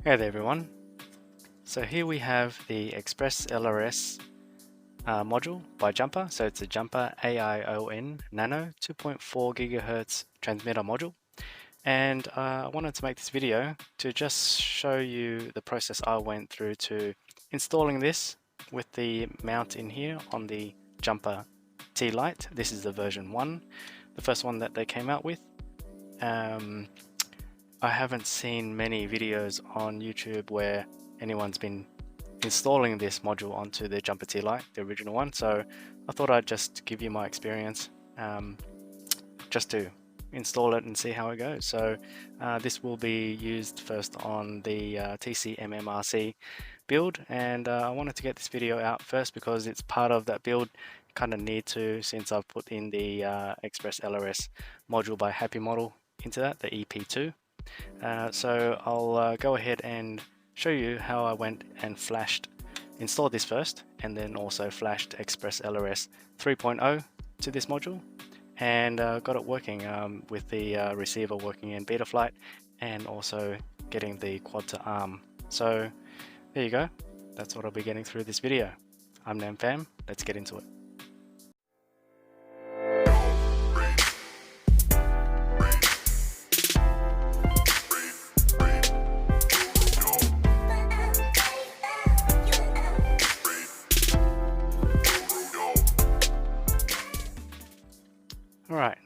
Hey there everyone. So here we have the ExpressLRS module by Jumper. So it's a Jumper AION Nano 2.4 GHz transmitter module. And I wanted to make this video to just show you the process I went through to installing this with the mount in here on the Jumper T-Lite. This is the version 1, the first one that they came out with. I haven't seen many videos on YouTube where anyone's been installing this module onto the Jumper T-Lite, the original one, so I thought I'd just give you my experience just to install it and see how it goes. So this will be used first on the TCMMRC build, and I wanted to get this video out first because it's part of that build. Kind of need to, since I've put in the ExpressLRS module by Happymodel into that, the EP2. So I'll go ahead and show you how I went and installed this first, and then also flashed ExpressLRS 3.0 to this module, and got it working with the receiver working in Betaflight, and also getting the quad to ARM. So there you go, that's what I'll be getting through this video. I'm NamFam, let's get into it. Alright,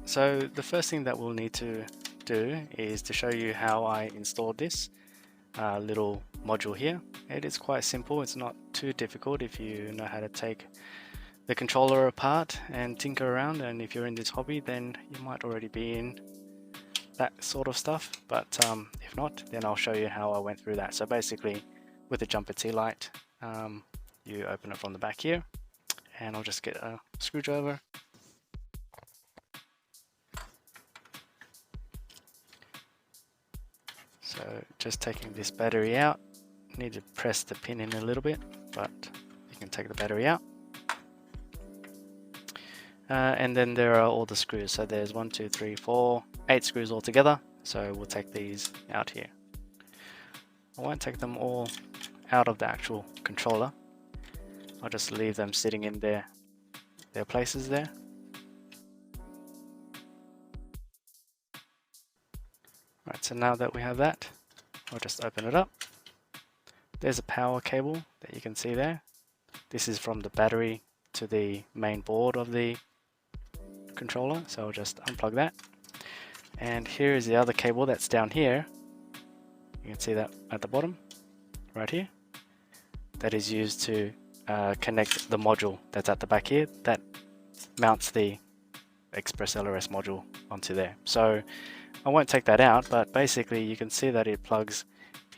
so the first thing that we'll need to do is to show you how I installed this little module here. It is quite simple, it's not too difficult if you know how to take the controller apart and tinker around, and if you're in this hobby then you might already be in that sort of stuff, but if not, then I'll show you how I went through that. So basically with the Jumper T-Lite, you open it from the back here, and I'll just get a screwdriver. So just taking this battery out, need to press the pin in a little bit, but you can take the battery out. And then there are all the screws. So there's 1, 2, 3, 4, 8 screws all together. So we'll take these out here. I won't take them all out of the actual controller. I'll just leave them sitting in their places there. Right, so now that we have that, I'll just open it up. There's a power cable that you can see there. This is from the battery to the main board of the controller, so I'll just unplug that. And here is the other cable that's down here. You can see that at the bottom, right here. That is used to connect the module that's at the back here that mounts the ExpressLRS module onto there. So I won't take that out, but basically you can see that it plugs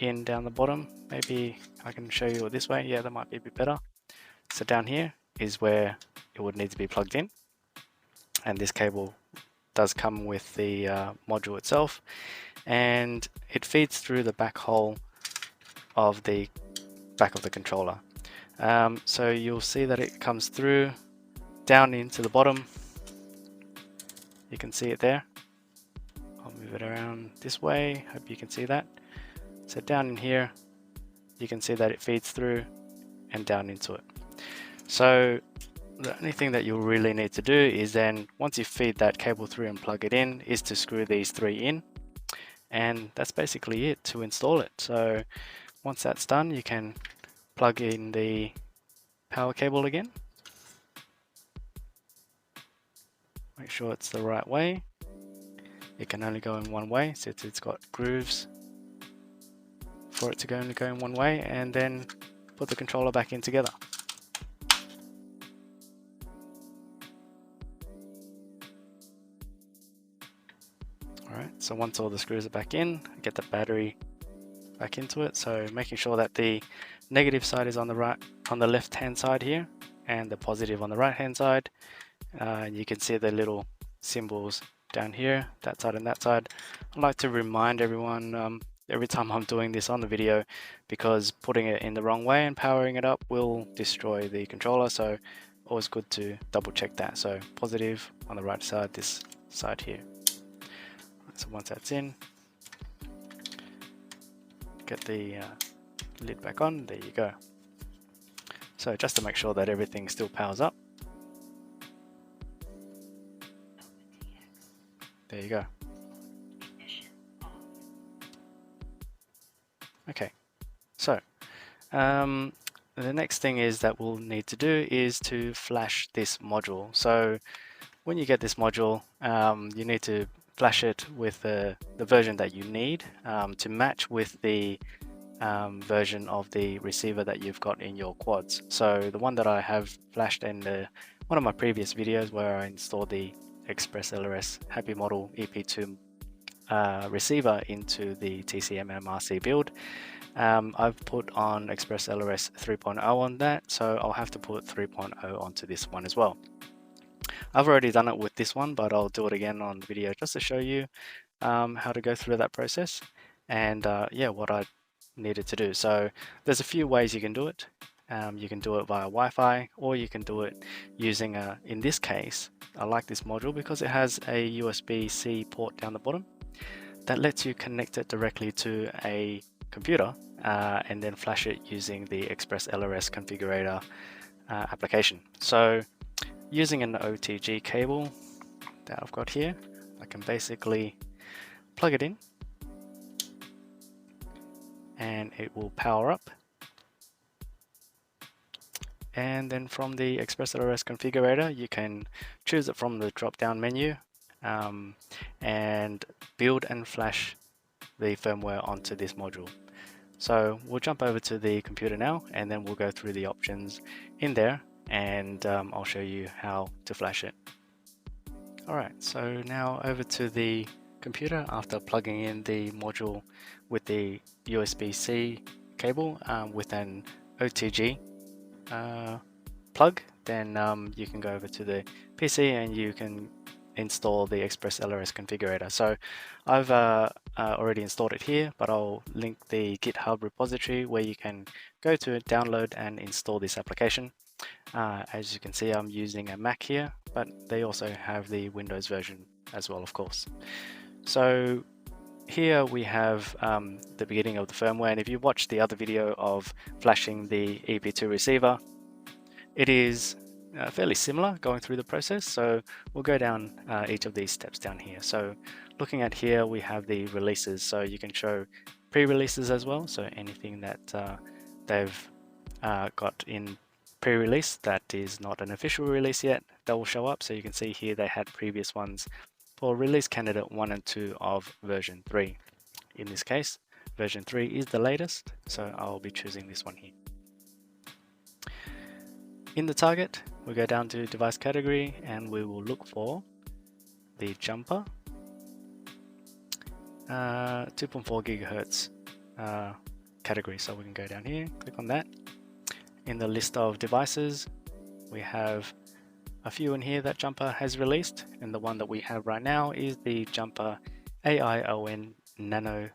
in down the bottom. Maybe I can show you this way. Yeah, that might be a bit better. So down here is where it would need to be plugged in, and this cable does come with the module itself, and it feeds through the back hole of the back of the controller. So you'll see that it comes through down into the bottom. You can see it there. I'll move it around this way, hope you can see that. So down in here, you can see that it feeds through and down into it. So the only thing that you'll really need to do is then, once you feed that cable through and plug it in, is to screw these 3 in. And that's basically it to install it. So once that's done, you can plug in the power cable again. Make sure it's the right way. It can only go in one way, since it's got grooves for it to only go in one way, and then put the controller back in together. Alright, so once all the screws are back in, get the battery back into it. So making sure that the negative side is on the left hand side here, and the positive on the right hand side. You can see the little symbols down here, that side and that side. I'd like to remind everyone every time I'm doing this on the video, because putting it in the wrong way and powering it up will destroy the controller, so always good to double check that. So positive on the right side, this side here. So once that's in, get the lid back on. There you go. So just to make sure that everything still powers up. There you go. Okay, so the next thing is that we'll need to do is to flash this module. So when you get this module, you need to flash it with the version that you need to match with the version of the receiver that you've got in your quads. So the one that I have flashed in one of my previous videos where I installed the ExpressLRS Happymodel EP2 receiver into the TCMMRC build, I've put on ExpressLRS 3.0 on that, so I'll have to put 3.0 onto this one as well. I've already done it with this one, but I'll do it again on the video just to show you how to go through that process and yeah, what I needed to do. So there's a few ways you can do it. You can do it via Wi-Fi, or you can do it using in this case, I like this module because it has a USB-C port down the bottom that lets you connect it directly to a computer and then flash it using the ExpressLRS configurator application. So using an OTG cable that I've got here, I can basically plug it in and it will power up. And then from the ExpressLRS configurator, you can choose it from the drop-down menu and build and flash the firmware onto this module. So we'll jump over to the computer now, and then we'll go through the options in there, and I'll show you how to flash it. Alright, so now over to the computer after plugging in the module with the USB-C cable with an OTG plug, then you can go over to the PC and you can install the ExpressLRS configurator. So I've already installed it here, but I'll link the GitHub repository where you can go to download and install this application. As you can see, I'm using a Mac here, but they also have the Windows version as well, of course. So here we have the beginning of the firmware, and if you watch the other video of flashing the EP2 receiver, it is fairly similar going through the process. So we'll go down each of these steps down here. So looking at here, we have the releases, so you can show pre-releases as well. So anything that they've got in pre-release that is not an official release yet, that will show up. So you can see here they had previous ones for release candidate 1 and 2 of version 3. In this case, version 3 is the latest, so I'll be choosing this one here. In the target, we go down to device category and we will look for the Jumper 2.4 GHz category. So we can go down here, click on that. In the list of devices, we have a few in here that Jumper has released, and the one that we have right now is the Jumper AION Nano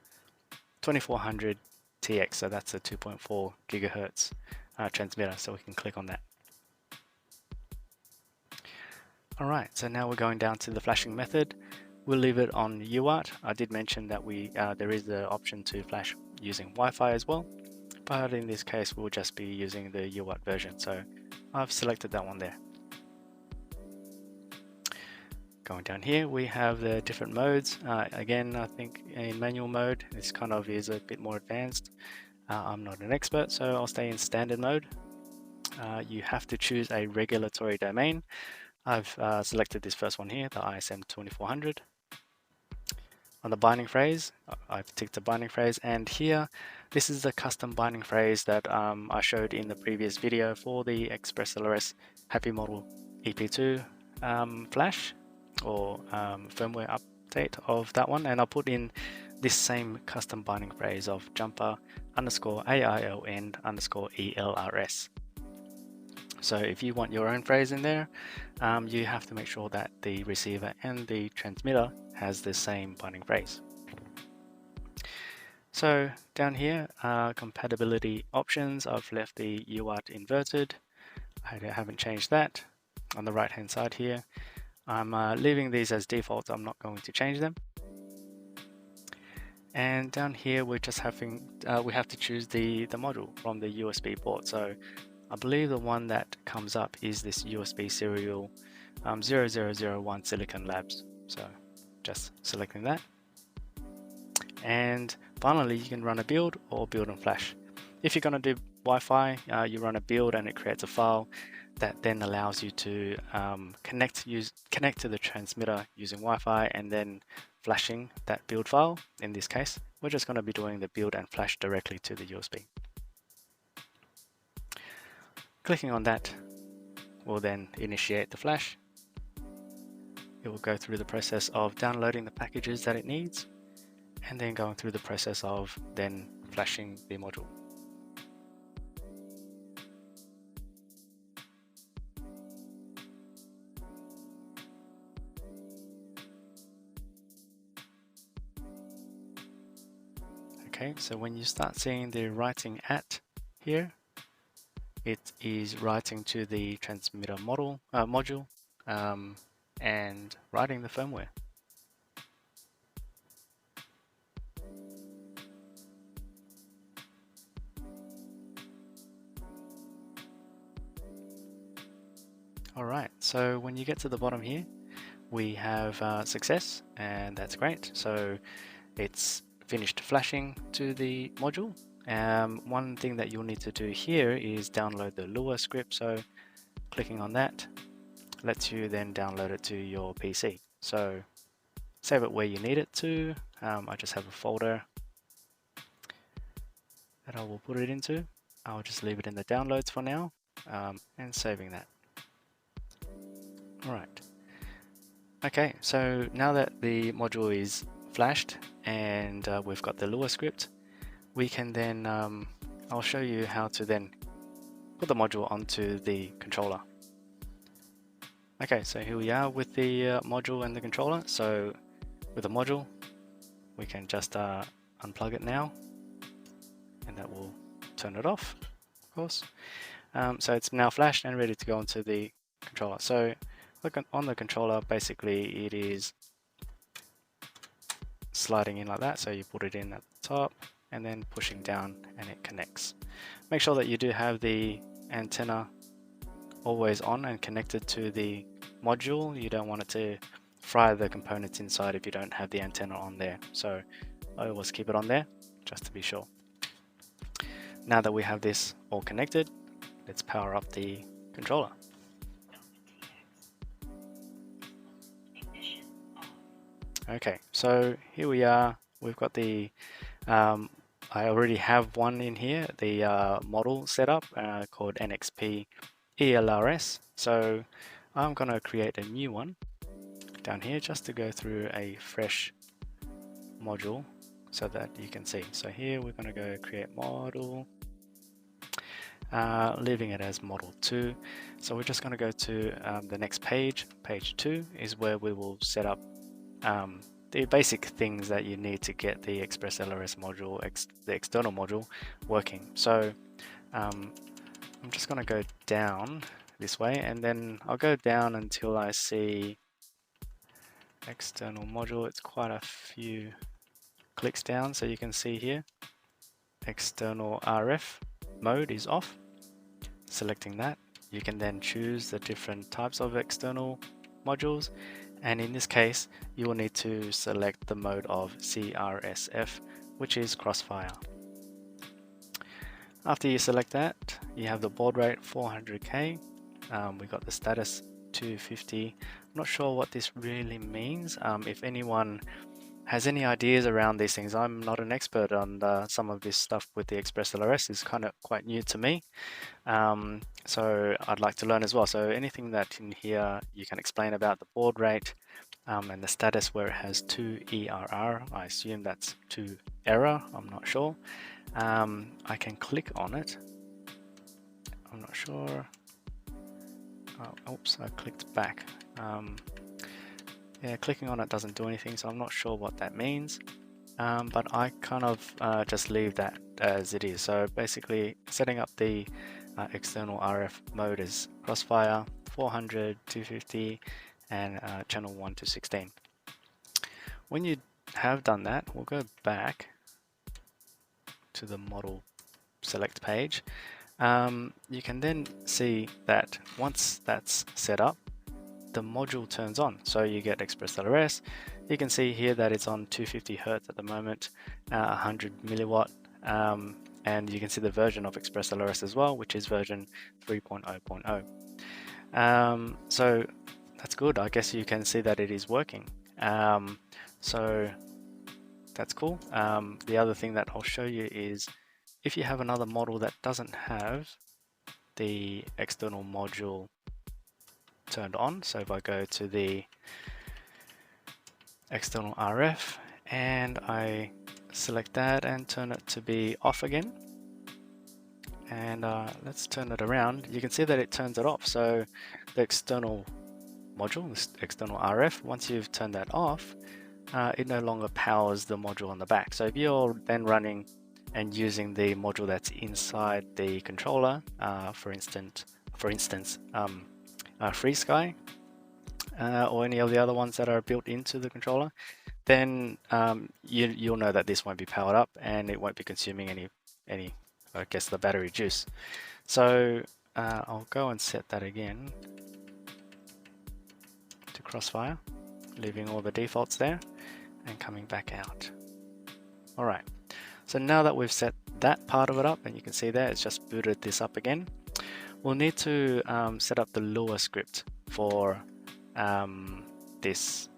2.4GHz TX. So that's a 2.4 GHz transmitter, so we can click on that. Alright, so now we're going down to the flashing method. We'll leave it on UART. I did mention that there is the option to flash using Wi-Fi as well, but in this case we'll just be using the UART version, so I've selected that one there. Going down here we have the different modes. Again, I think in manual mode this kind of is a bit more advanced. I'm not an expert, so I'll stay in standard mode. You have to choose a regulatory domain. I've selected this first one here, the ISM 2400. On the binding phrase, I've ticked the binding phrase, and here, this is the custom binding phrase that I showed in the previous video for the ExpressLRS Happymodel EP2 flash or firmware update of that one, and I'll put in this same custom binding phrase of Jumper _AION_ELRS. So if you want your own phrase in there, you have to make sure that the receiver and the transmitter has the same binding phrase. So down here, compatibility options, I've left the UART inverted. I haven't changed that. On the right hand side here, I'm leaving these as default. I'm not going to change them. And down here we're just having we have to choose the module from the USB port. So I believe the one that comes up is this USB serial 0001 Silicon Labs. So just selecting that. And finally, you can run a build or build and flash. If you're going to do Wi-Fi, you run a build and it creates a file that then allows you to connect to the transmitter using Wi-Fi and then flashing that build file. In this case, we're just going to be doing the build and flash directly to the USB. Clicking on that will then initiate the flash. It will go through the process of downloading the packages that it needs and then going through the process of then flashing the module. Okay, so when you start seeing the writing at here, it is writing to the transmitter module and writing the firmware. Alright, so when you get to the bottom here, we have success, and that's great. So it's finished flashing to the module. One thing that you'll need to do here is download the Lua script. So clicking on that lets you then download it to your PC. So save it where you need it to. I just have a folder that I will put it into. I'll just leave it in the downloads for now, and saving that. Alright. Okay, so now that the module is flashed and we've got the Lua script, we can then, I'll show you how to then put the module onto the controller. Okay, so here we are with the module and the controller. So with the module, we can just unplug it now, and that will turn it off, of course. So it's now flashed and ready to go onto the controller. So look on the controller, basically it is sliding in like that. So you put it in at the top and then pushing down and it connects. Make sure that you do have the antenna always on and connected to the module. You don't want it to fry the components inside if you don't have the antenna on there. So I always keep it on there just to be sure. Now that we have this all connected, let's power up the controller. Okay, so here we are. We've got the I already have one in here, the model setup called NXP ELRS. So I'm going to create a new one down here just to go through a fresh module so that you can see. So here we're going to go create model, leaving it as model 2. So we're just going to go to the next page. Page 2 is where we will set up the basic things that you need to get the ExpressLRS module, the external module, working. So I'm just going to go down this way, and then I'll go down until I see external module. It's quite a few clicks down, so you can see here external RF mode is off. Selecting that, you can then choose the different types of external modules, and in this case you will need to select the mode of CRSF, which is crossfire. After you select that, you have the baud rate 400K. We got the status 250. I'm not sure what this really means. If anyone has any ideas around these things, I'm not an expert on some of this stuff with the ExpressLRS. Is kind of quite new to me, so I'd like to learn as well. So anything that in here you can explain about the baud rate and the status where it has 2 ERR, I assume that's 2 error, I'm not sure. I can click on it, I'm not sure. Oh, oops, I clicked back. Yeah, clicking on it doesn't do anything, so I'm not sure what that means. But I kind of just leave that as it is. So basically setting up the external RF mode is crossfire, 400, 250, and channel 1 to 16. When you have done that, we'll go back to the model select page. You can then see that once that's set up, the module turns on. So you get ExpressLRS. You can see here that it's on 250 Hz at the moment, 100 milliwatt, and you can see the version of ExpressLRS as well, which is version 3.0.0. So that's good. I guess you can see that it is working. So that's cool. The other thing that I'll show you is if you have another model that doesn't have the external module turned on. So if I go to the external RF and I select that and turn it to be off again, and let's turn it around, you can see that it turns it off. So the external module, this external RF, once you've turned that off, it no longer powers the module on the back. So if you're then running and using the module that's inside the controller, for instance, FreeSky, or any of the other ones that are built into the controller, then you'll know that this won't be powered up and it won't be consuming any I guess the battery juice. So I'll go and set that again to Crossfire, leaving all the defaults there and coming back out. Alright, so now that we've set that part of it up, and you can see there it's just booted this up again, we'll need to set up the Lua script for this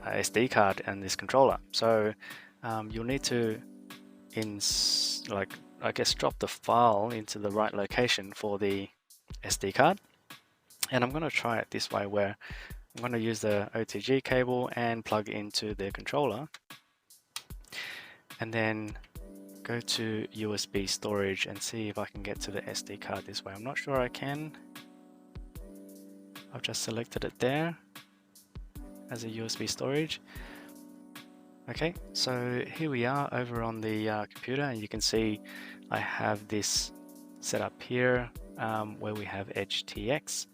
SD card and this controller. So you'll need to drop the file into the right location for the SD card, and I'm going to try it this way where I'm going to use the OTG cable and plug into the controller, and then go to USB storage and see if I can get to the SD card this way. I'm not sure I can. I've just selected it there as a USB storage. Okay, so here we are over on the computer, and you can see I have this set up here where we have Edge TX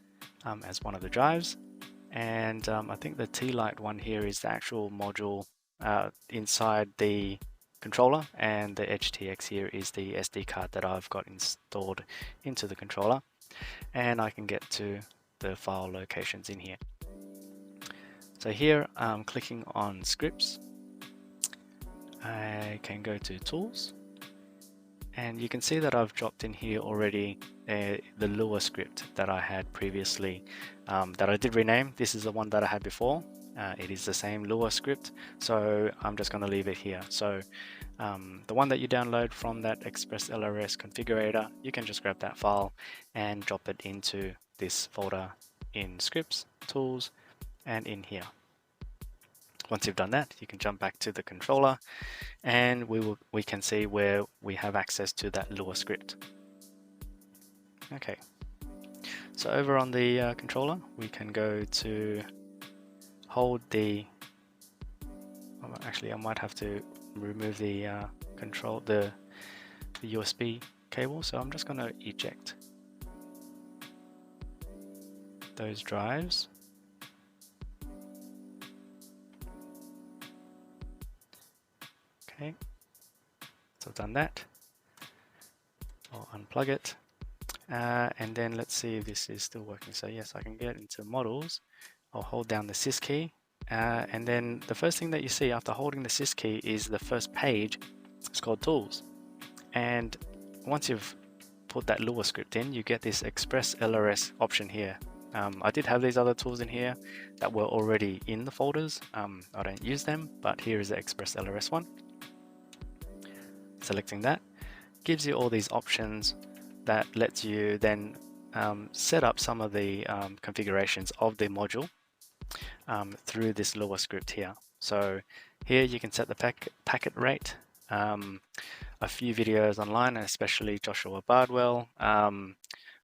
as one of the drives, and I think the T-Lite one here is the actual module inside the controller, and the Edge TX here is the SD card that I've got installed into the controller, and I can get to the file locations in here. So here I'm clicking on scripts. I can go to tools, and you can see that I've dropped in here already the Lua script that I had previously, that I did rename. This is the one that I had before. It is the same Lua script, so I'm just going to leave it here. So the one that you download from that ExpressLRS configurator, you can just grab that file and drop it into this folder in scripts, tools, and in here. Once you've done that, you can jump back to the controller, and we can see where we have access to that Lua script. Okay, so over on the controller, we can go to hold the. Actually, I might have to remove the the USB cable. So I'm just going to eject those drives. Okay, so I've done that. I'll unplug it, and then let's see if this is still working. So yes, I can get into models. I'll hold down the sys key, and then the first thing that you see after holding the sys key is the first page. It's called tools, and once you've put that Lua script in, you get this ExpressLRS option here. I did have these other tools in here that were already in the folders. I don't use them, but here is the ExpressLRS one. Selecting that gives you all these options that lets you then set up some of the configurations of the module through this Lua script here. So here you can set the packet rate. A few videos online, and especially Joshua Bardwell,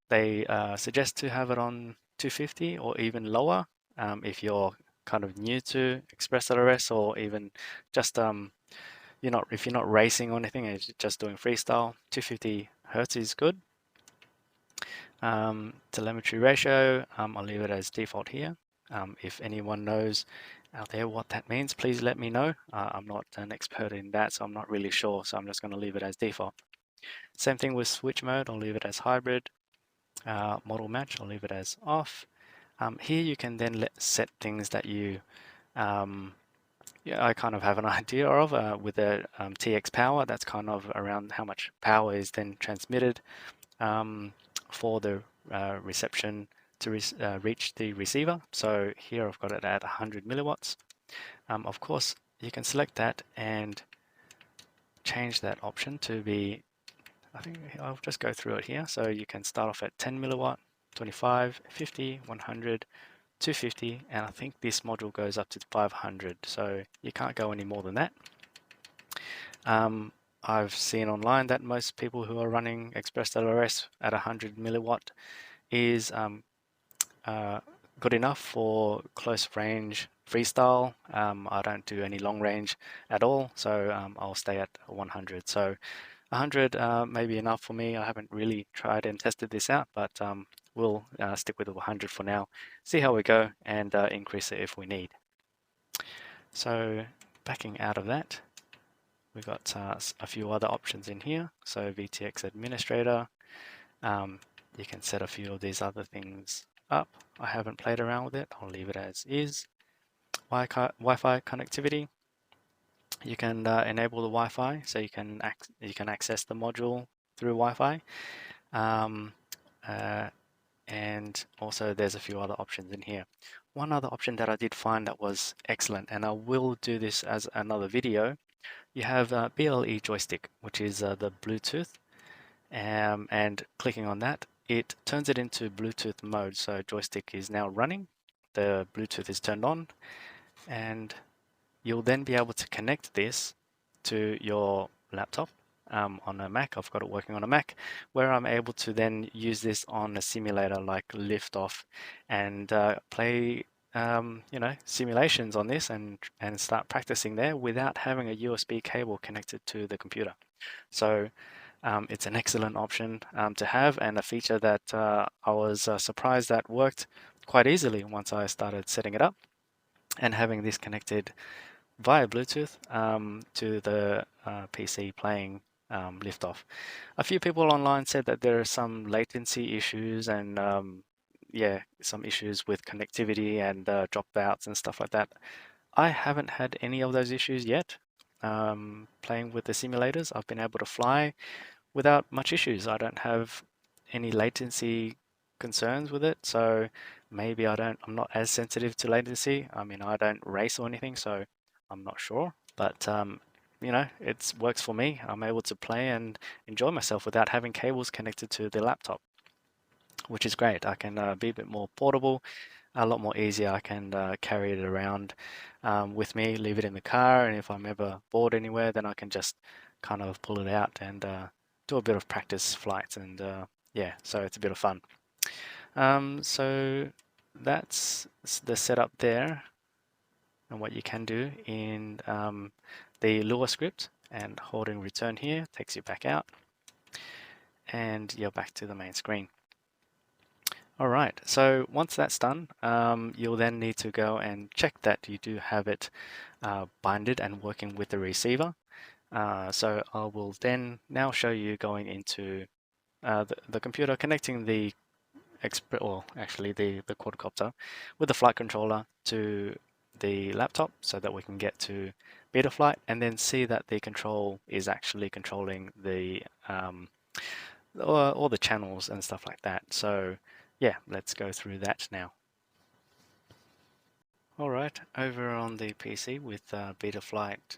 they suggest to have it on 250 or even lower if you're kind of new to ExpressLRS, or even just if you're not racing or anything and you're just doing freestyle. 250 Hz is good. Telemetry ratio, I'll leave it as default here. If anyone knows out there what that means, please let me know. I'm not an expert in that, so I'm not really sure, so I'm just going to leave it as default. Same thing with switch mode, I'll leave it as hybrid. Model match, I'll leave it as off. Here you can then set things that you I kind of have an idea of with the TX power. That's kind of around how much power is then transmitted for the reception to reach the receiver. So here I've got it at 100 milliwatts. Of course, you can select that and change that option to be, I think I'll just go through it here. So you can start off at 10 milliwatt, 25, 50, 100, 250, and I think this module goes up to 500, so you can't go any more than that. I've seen online that most people who are running ExpressLRS at 100 milliwatt is good enough for close range freestyle. I don't do any long range at all, so I'll stay at 100. So 100 may be enough for me. I haven't really tried and tested this out, but we'll stick with 100 for now, see how we go, and increase it if we need. So backing out of that, we've got a few other options in here. So VTX administrator, you can set a few of these other things up. I haven't played around with it, I'll leave it as is. Wi-Fi connectivity, you can enable the Wi-Fi, so you can access the module through Wi-Fi. And also there's a few other options in here. One other option that I did find that was excellent, and I will do this as another video, you have BLE joystick, which is the Bluetooth, and clicking on that, it turns it into Bluetooth mode. So joystick is now running, the Bluetooth is turned on, and you'll then be able to connect this to your laptop on a Mac. I've got it working on a Mac, where I'm able to then use this on a simulator like Liftoff and play simulations on this and start practicing there without having a USB cable connected to the computer. So it's an excellent option to have, and a feature that I was surprised that worked quite easily once I started setting it up and having this connected via Bluetooth to the PC playing Liftoff. A few people online said that there are some latency issues and some issues with connectivity and dropouts and stuff like that. I haven't had any of those issues yet. Playing with the simulators, I've been able to fly without much issues. I don't have any latency concerns with it, so maybe I'm not as sensitive to latency. I mean, I don't race or anything, so I'm not sure, but it works for me. I'm able to play and enjoy myself without having cables connected to the laptop, which is great. I can be a bit more portable, a lot more easier. I can carry it around with me, leave it in the car, and if I'm ever bored anywhere, then I can just kind of pull it out and do a bit of practice flights, and yeah, so it's a bit of fun. So that's the setup there and what you can do in the Lua script, and holding return here takes you back out and you're back to the main screen. Alright, so once that's done, you'll then need to go and check that you do have it binded and working with the receiver. So I will then now show you going into the computer, connecting the the quadcopter with the flight controller to the laptop so that we can get to beta flight and then see that the control is actually controlling the all the channels and stuff like that. So yeah, let's go through that now. Alright, over on the PC with beta flight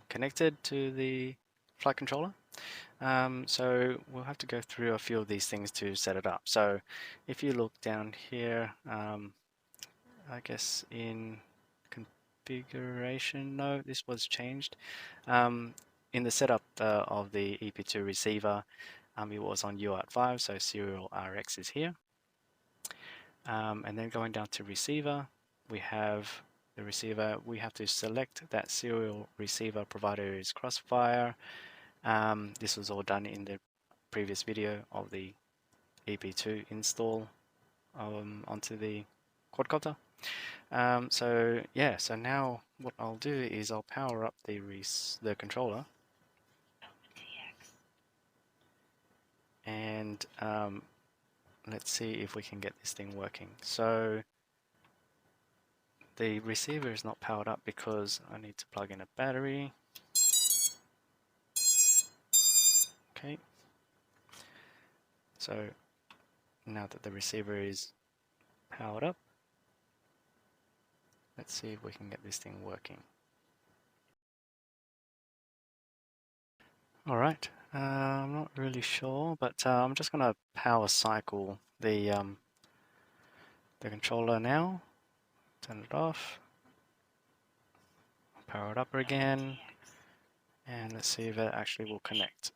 connected to the flight controller. So we'll have to go through a few of these things to set it up. So if you look down here, I guess in configuration, no, this was changed. In the setup of the EP2 receiver, it was on UART 5, so serial RX is here. And then going down to receiver, we have the receiver. We have to select that serial receiver provider is Crossfire. This was all done in the previous video of the EP2 install onto the quadcopter. So yeah, so now what I'll do is I'll power up the controller, and let's see if we can get this thing working. So the receiver is not powered up because I need to plug in a battery. Okay. So now that the receiver is powered up, let's see if we can get this thing working. Alright, I'm not really sure, but I'm just going to power cycle the controller now. Turn it off, power it up again, and let's see if it actually will connect.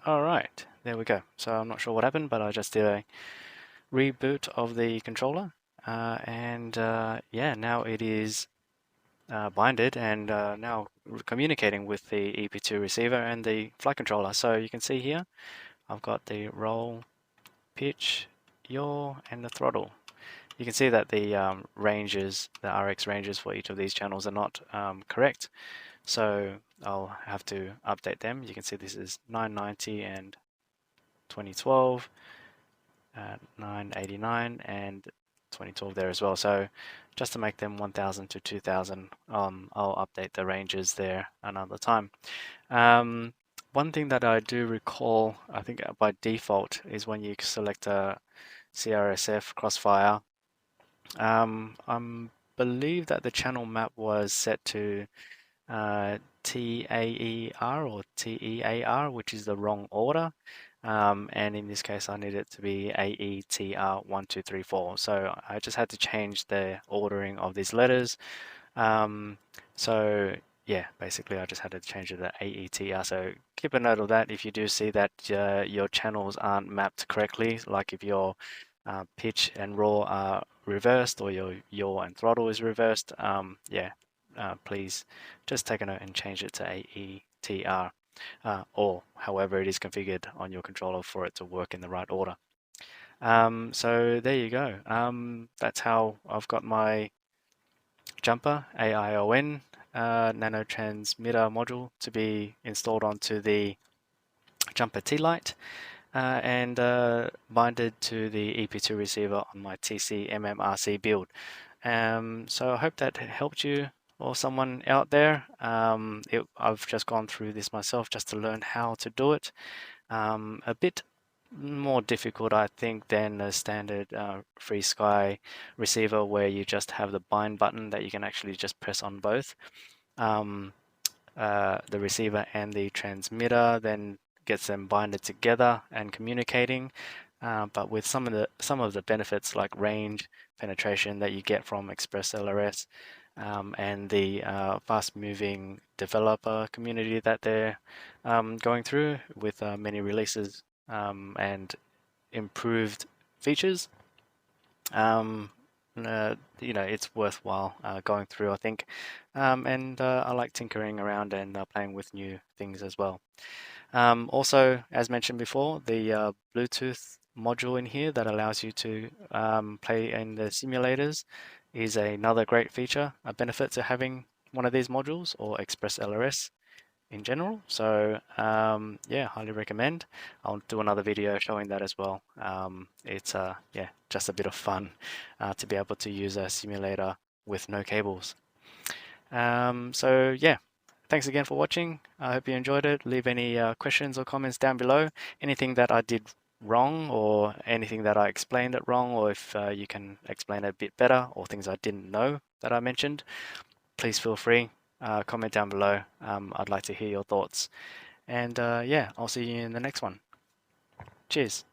Alright, there we go. So I'm not sure what happened, but I just did a reboot of the controller, and yeah, now it is binded and now communicating with the EP2 receiver and the flight controller. So you can see here, I've got the roll, pitch, yaw, and the throttle. You can see that the ranges, the RX ranges for each of these channels are not correct. So I'll have to update them. You can see this is 990 and 2012, 989 and 2012 there as well. So just to make them 1000 to 2000, I'll update the ranges there another time. One thing that I do recall, I think by default, is when you select a CRSF crossfire, I believe that the channel map was set to TAER or TEAR, which is the wrong order. And in this case, I need it to be AETR1234. So I just had to change the ordering of these letters. So yeah, basically I just had to change it to AETR. So keep a note of that if you do see that your channels aren't mapped correctly, like if your pitch and raw are reversed or your yaw and throttle is reversed. Yeah, please just take a note and change it to AETR. Or however it is configured on your controller for it to work in the right order. So there you go. That's how I've got my Jumper AION Nano transmitter module to be installed onto the Jumper T-Lite and binded to the EP2 receiver on my TCMMRC build. So I hope that helped you or someone out there. I've just gone through this myself just to learn how to do it. A bit more difficult, I think, than a standard FreeSky receiver where you just have the bind button that you can actually just press on both. The receiver and the transmitter then gets them binded together and communicating. But with some of the benefits like range, penetration that you get from ExpressLRS, and the fast-moving developer community that they're going through with many releases and improved features, it's worthwhile going through, I think. And I like tinkering around and playing with new things as well. Also, as mentioned before, the Bluetooth module in here that allows you to play in the simulators is another great feature, a benefit to having one of these modules or ExpressLRS in general. So yeah, highly recommend. I'll do another video showing that as well. It's yeah, just a bit of fun to be able to use a simulator with no cables. So yeah, thanks again for watching. I hope you enjoyed it. Leave any questions or comments down below. Anything that I did wrong or anything that I explained it wrong, or if you can explain it a bit better, or things I didn't know that I mentioned, please feel free. Comment down below. I'd like to hear your thoughts. And yeah, I'll see you in the next one. Cheers.